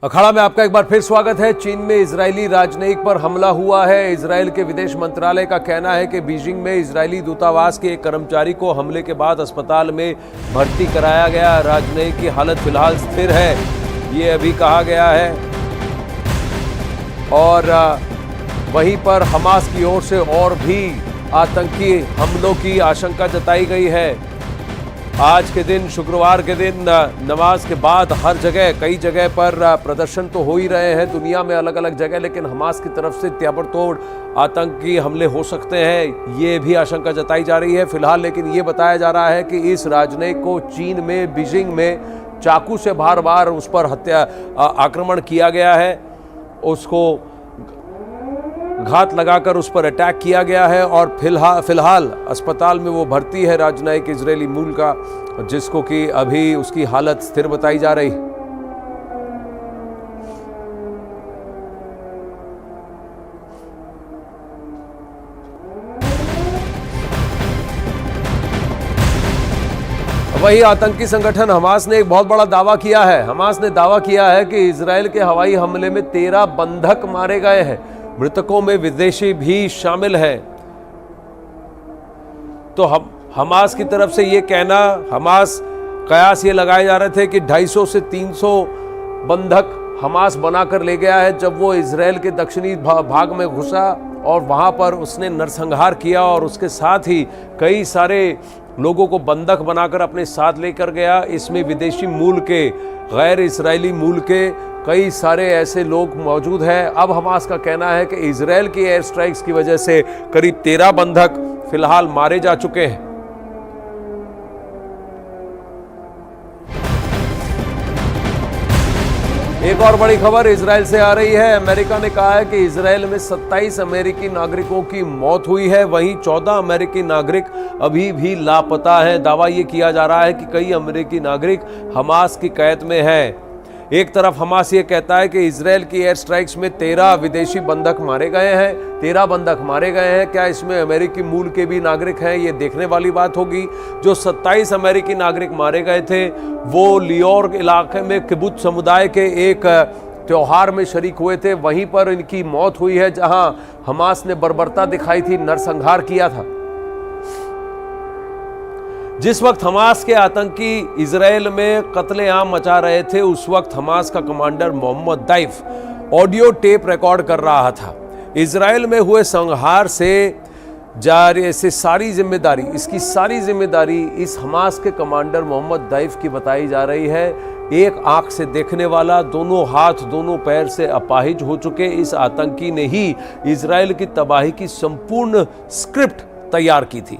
अखाड़ा में आपका एक बार फिर स्वागत है। चीन में इजरायली राजनयिक पर हमला हुआ है। इजरायल के विदेश मंत्रालय का कहना है कि बीजिंग में इजरायली दूतावास के एक कर्मचारी को हमले के बाद अस्पताल में भर्ती कराया गया। राजनयिक की हालत फिलहाल स्थिर है, ये अभी कहा गया है। और वहीं पर हमास की ओर से और भी आतंकी हमलों की आशंका जताई गई है। आज के दिन, शुक्रवार के दिन, नमाज के बाद हर जगह, कई जगह पर प्रदर्शन तो हो ही रहे हैं दुनिया में अलग अलग जगह, लेकिन हमास की तरफ से ताबड़तोड़ आतंकी हमले हो सकते हैं, ये भी आशंका जताई जा रही है फिलहाल। लेकिन ये बताया जा रहा है कि इस राजनयिक को चीन में, बीजिंग में चाकू से बार बार उस पर आक्रमण किया गया है, उसको घात लगाकर उस पर अटैक किया गया है और फिलहाल अस्पताल में वो भर्ती है, राजनयिक इजरायली मूल का, जिसको कि अभी उसकी हालत स्थिर बताई जा रही। वही आतंकी संगठन हमास ने एक बहुत बड़ा दावा किया है। हमास ने दावा किया है कि इजरायल के हवाई हमले में 13 बंधक मारे गए हैं, मृतकों में विदेशी भी शामिल हैं। तो हमास की तरफ से ये कहना, हमास कयास ये लगाए जा रहे थे कि 250 से 300 बंधक हमास बनाकर ले गया है जब वो इजरायल के दक्षिणी भाग में घुसा और वहां पर उसने नरसंहार किया और उसके साथ ही कई सारे लोगों को बंधक बनाकर अपने साथ लेकर गया। इसमें विदेशी मूल के, गैर इजरायली मूल के कई सारे ऐसे लोग मौजूद हैं। अब हमास का कहना है कि इजरायल की एयर स्ट्राइक्स की वजह से करीब 13 बंधक फिलहाल मारे जा चुके हैं। एक और बड़ी खबर इजरायल से आ रही है। अमेरिका ने कहा है कि इजरायल में 27 अमेरिकी नागरिकों की मौत हुई है, वहीं 14 अमेरिकी नागरिक अभी भी लापता हैं। दावा यह किया जा रहा है कि कई अमेरिकी नागरिक हमास की कैद में हैं। एक तरफ हमास ये कहता है कि इजरायल की एयर स्ट्राइक्स में 13 विदेशी बंधक मारे गए हैं, 13 बंधक मारे गए हैं। क्या इसमें अमेरिकी मूल के भी नागरिक हैं, ये देखने वाली बात होगी। जो 27 अमेरिकी नागरिक मारे गए थे वो लियोर इलाके में किबुत्ज समुदाय के एक त्योहार में शरीक हुए थे, वहीं पर इनकी मौत हुई है जहां हमास ने बर्बरता दिखाई थी, नरसंहार किया था। जिस वक्त हमास के आतंकी इजरायल में कत्लेआम मचा रहे थे, उस वक्त हमास का commander Mohammed Deif audio tape record कर रहा था। इजरायल में हुए संहार से इसकी सारी जिम्मेदारी इस हमास के कमांडर मोहम्मद दैफ की बताई जा रही है। एक आंख से देखने वाला, दोनों हाथ दोनों पैर से अपाहिज हो चुके इस आतंकी ने ही इजरायल की तबाही की संपूर्ण स्क्रिप्ट तैयार की थी।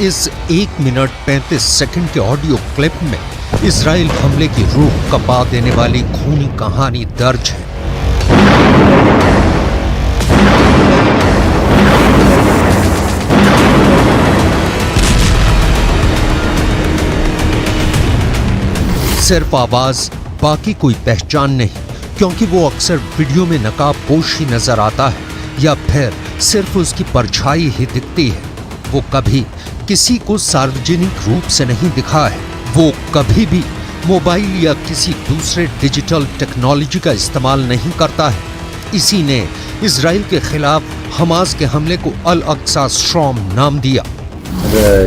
इस 1 मिनट 35 सेकंड के ऑडियो क्लिप में इजराइल हमले की रूह कपा देने वाली खूनी कहानी दर्ज है। सिर्फ आवाज, बाकी कोई पहचान नहीं, क्योंकि वो अक्सर वीडियो में नकाबपोश ही नजर आता है या फिर सिर्फ उसकी परछाई ही दिखती है। वो कभी किसी को सार्वजनिक रूप से नहीं दिखा है, वो कभी भी मोबाइल या किसी दूसरे डिजिटल टेक्नोलॉजी का इस्तेमाल नहीं करता है। इसी ने इजराइल के खिलाफ हमास के हमले को अल अक्सा स्ट्रॉम नाम दिया।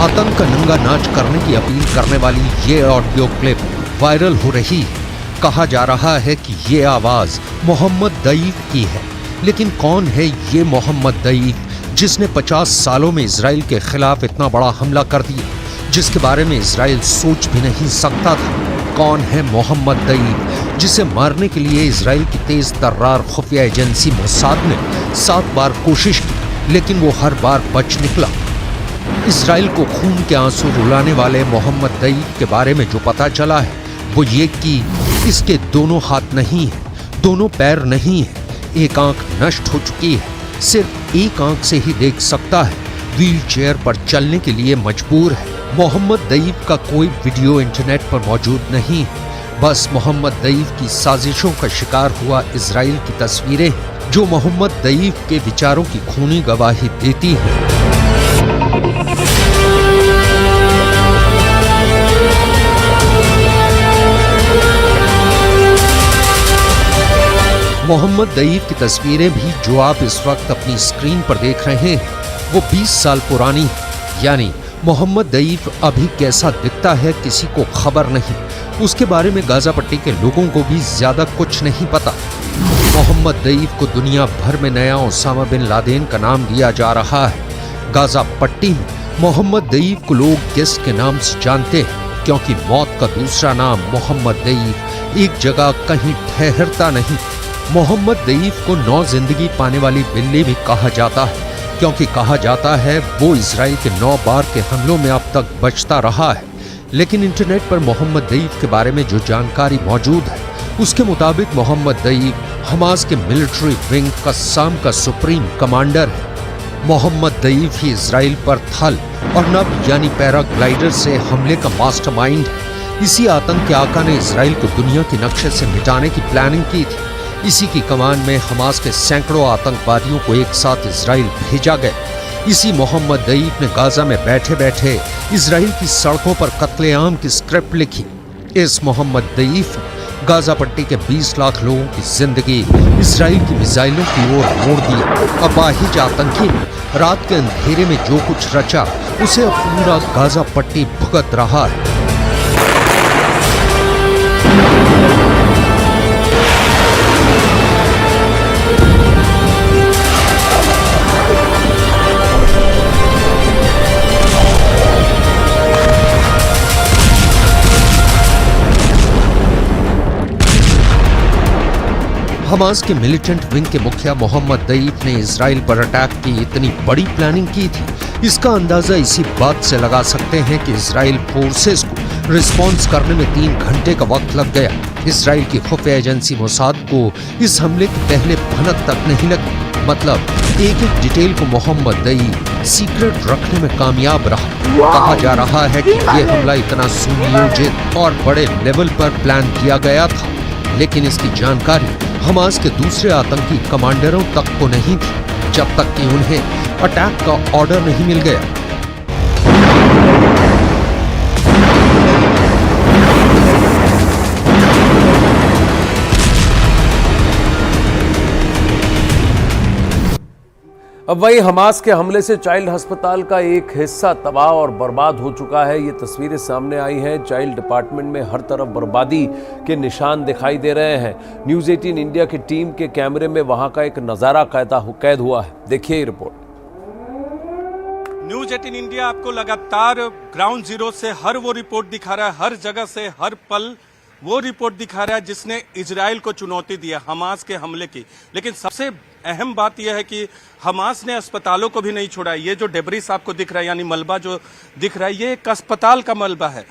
आतंक का नंगा नाच करने की अपील करने वाली ये ऑडियो क्लिप वायरल हो रही है। कहा जा रहा है कि ये आवाज मोहम्मद दैफ की है, लेकिन कौन है ये मोहम्मद दैफ जिसने 50 सालों में इजराइल के खिलाफ इतना बड़ा हमला कर दिया, जिसके बारे में इजराइल सोच भी नहीं सकता था? कौन है मोहम्मद दैफ जिसे मारने के लिए इजराइल की तेज तर्रार खुफिया एजेंसी मोसाद ने 7 बार कोशिश की, लेकिन वो हर बार बच निकला। इसराइल को खून के आंसू रुलाने वाले मोहम्मद दईफ के बारे में जो पता चला है वो ये कि इसके दोनों हाथ नहीं है, दोनों पैर नहीं है, एक आंख नष्ट हो चुकी है, सिर्फ एक आंख से ही देख सकता है, व्हील चेयर पर चलने के लिए मजबूर है। मोहम्मद दईफ का कोई वीडियो इंटरनेट पर मौजूद नहीं है, बस मोहम्मद दईफ की साजिशों का शिकार हुआ इजराइल की तस्वीरें हैं जो मोहम्मद दईफ के विचारों की खूनी गवाही देती हैं। मोहम्मद दईफ की तस्वीरें भी जो आप इस वक्त अपनी स्क्रीन पर देख रहे हैं वो 20 साल पुरानी है। यानी मोहम्मद दईफ अभी कैसा दिखता है किसी को खबर नहीं। उसके बारे में गाजा पट्टी के लोगों को भी ज्यादा कुछ नहीं पता। मोहम्मद दईफ को दुनिया भर में नया ओसामा बिन लादेन का नाम दिया जा रहा है। गाजा पट्टी में मोहम्मद दईफ को लोग गेस्ट के नाम से जानते हैं क्योंकि मौत का दूसरा नाम मोहम्मद दईफ एक जगह कहीं ठहरता नहीं। मोहम्मद दईफ को नौ जिंदगी पाने वाली बिल्ली भी कहा जाता है क्योंकि कहा जाता है वो इजराइल के 9 बार के हमलों में अब तक बचता रहा है। लेकिन इंटरनेट पर मोहम्मद दईफ के बारे में जो जानकारी मौजूद है उसके मुताबिक मोहम्मद दईफ हमास के मिलिट्री विंग कस्साम का सुप्रीम कमांडर है। मोहम्मद दईफ ही इजराइल पर थल और नभ यानी पैराग्लाइडर से हमले का मास्टरमाइंड है। इसी आतंक के आका ने इजराइल को दुनिया के नक्शे से मिटाने की प्लानिंग की थी। इसी की कमान में हमास के सैकड़ों आतंकवादियों को एक साथ इजराइल भेजा गया। इसी मोहम्मद दईफ ने गाजा में बैठे बैठे इजराइल की सड़कों पर कत्लेआम की स्क्रिप्ट लिखी। इस मोहम्मद दईफ ने गाजा पट्टी के 20 लाख लोगों की जिंदगी इजराइल की मिसाइलों की ओर मोड़ दी। अपाहिज आतंकी ने रात के अंधेरे में जो कुछ रचा उसे अब पूरा गाजा पट्टी भुगत रहा है। हमास के मिलिटेंट विंग के मुखिया मोहम्मद दईफ ने इजराइल पर अटैक की इतनी बड़ी प्लानिंग की थी। इसका अंदाजा इसी बात से लगा सकते हैं कि इजराइल फोर्सेस को रिस्पॉन्स करने में 3 घंटे का वक्त लग गया। इजराइल की खुफिया एजेंसी मोसाद को इस हमले की पहले भनक तक नहीं लगी। मतलब एक एक डिटेल को मोहम्मद दईफ सीक्रेट रखने में कामयाब रहा। कहा जा रहा है कि यह हमला इतना सुनियोजित और बड़े लेवल पर प्लान किया गया था, लेकिन इसकी जानकारी हमास के दूसरे आतंकी कमांडरों तक को नहीं थी जब तक कि उन्हें अटैक का ऑर्डर नहीं मिल गया। अब वही हमास के हमले से चाइल्ड अस्पताल का एक हिस्सा तबाह और बर्बाद हो चुका है। ये तस्वीरें सामने आई हैं। चाइल्ड डिपार्टमेंट में हर तरफ बर्बादी के निशान दिखाई दे रहे हैं। न्यूज़ 18 इंडिया की टीम के कैमरे में वहां का एक नज़ारा कैद हुआ है। देखिए रिपोर्ट। न्यूज़ 18 इंडिया आपको लगातार ग्राउंड जीरो से हर वो रिपोर्ट दिखा रहा है, हर जगह से हर पल वो रिपोर्ट दिखा रहा है जिसने इजराइल को चुनौती दी है हमास के हमले की। लेकिन सबसे अहम बात यह है कि हमास ने अस्पतालों को भी नहीं छोड़ा। ये जो डेब्रिस आपको दिख रहा है यानी मलबा जो दिख रहा है ये एक अस्पताल का मलबा है।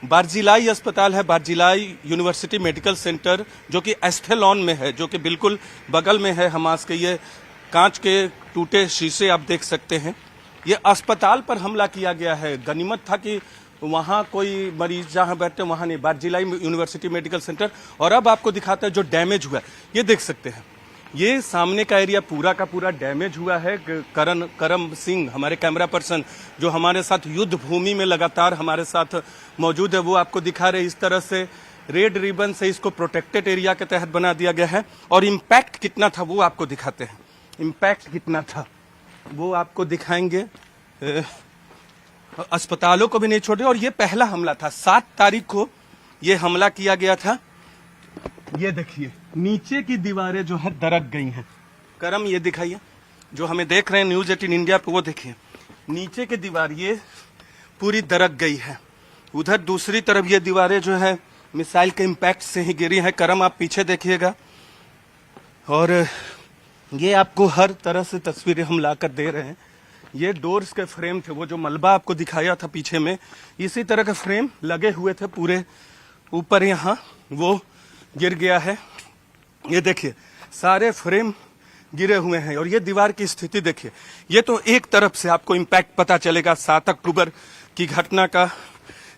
बारजिलाई अस्पताल है, बारजिलाई यूनिवर्सिटी मेडिकल सेंटर जो कि एस्थेलॉन में है, जो कि बिल्कुल बगल में है हमास के। ये कांच के टूटे शीशे आप देख सकते हैं। ये अस्पताल पर हमला किया गया है। गनीमत था कि वहाँ कोई मरीज जहाँ बैठते वहाँ नहीं, बारजिलाई यूनिवर्सिटी मेडिकल सेंटर। और अब आपको दिखाता है जो डैमेज हुआ है, ये देख सकते हैं। ये सामने का एरिया पूरा का पूरा डैमेज हुआ है। करम सिंह हमारे कैमरा पर्सन जो हमारे साथ युद्ध भूमि में लगातार हमारे साथ मौजूद है, वो आपको दिखा रहे। इस तरह से रेड रिबन से इसको प्रोटेक्टेड एरिया के तहत बना दिया गया है। और इम्पैक्ट कितना था वो आपको दिखाते हैं। इम्पैक्ट कितना था वो आपको दिखाएंगे। अस्पतालों को भी नहीं छोड़े। और ये पहला हमला था। 7 तारीख को ये हमला किया गया था। ये देखिए नीचे की दीवारें जो है दरक गई हैं। करम ये दिखाइए जो हमें देख रहे हैं न्यूज़ 18 इंडिया पे, वो देखिए नीचे की दीवार ये पूरी दरक गई है। उधर दूसरी तरफ ये दीवारें जो है मिसाइल के इम्पैक्ट से ही गिरी है। करम आप पीछे देखिएगा। और ये आपको हर तरह से तस्वीरें हम ला कर दे रहे हैं। ये डोर्स के फ्रेम थे, वो जो मलबा आपको दिखाया था पीछे में, इसी तरह के फ्रेम लगे हुए थे पूरे ऊपर, यहाँ वो गिर गया है। ये देखिए सारे फ्रेम गिरे हुए हैं और ये दीवार की स्थिति देखिए। ये तो एक तरफ से आपको इम्पैक्ट पता चलेगा 7 अक्टूबर की घटना का,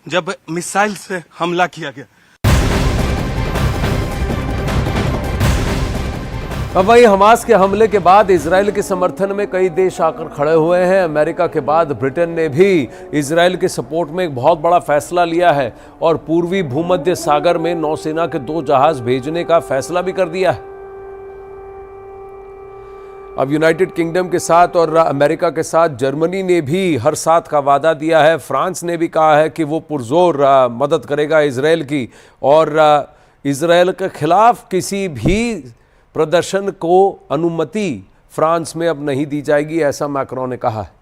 जब मिसाइल से हमला किया गया। अब वही हमास के हमले के बाद इजराइल के समर्थन में कई देश आकर खड़े हुए हैं। अमेरिका के बाद ब्रिटेन ने भी इजराइल के सपोर्ट में एक बहुत बड़ा फैसला लिया है और पूर्वी भूमध्य सागर में नौसेना के 2 जहाज भेजने का फैसला भी कर दिया है। अब यूनाइटेड किंगडम के साथ और अमेरिका के साथ जर्मनी ने भी हर साथ का वादा दिया है। फ्रांस ने भी कहा है कि वो पुरजोर मदद करेगा इजराइल की और इजराइल के खिलाफ किसी भी प्रदर्शन को अनुमति फ्रांस में अब नहीं दी जाएगी, ऐसा मैक्रोन ने कहा है।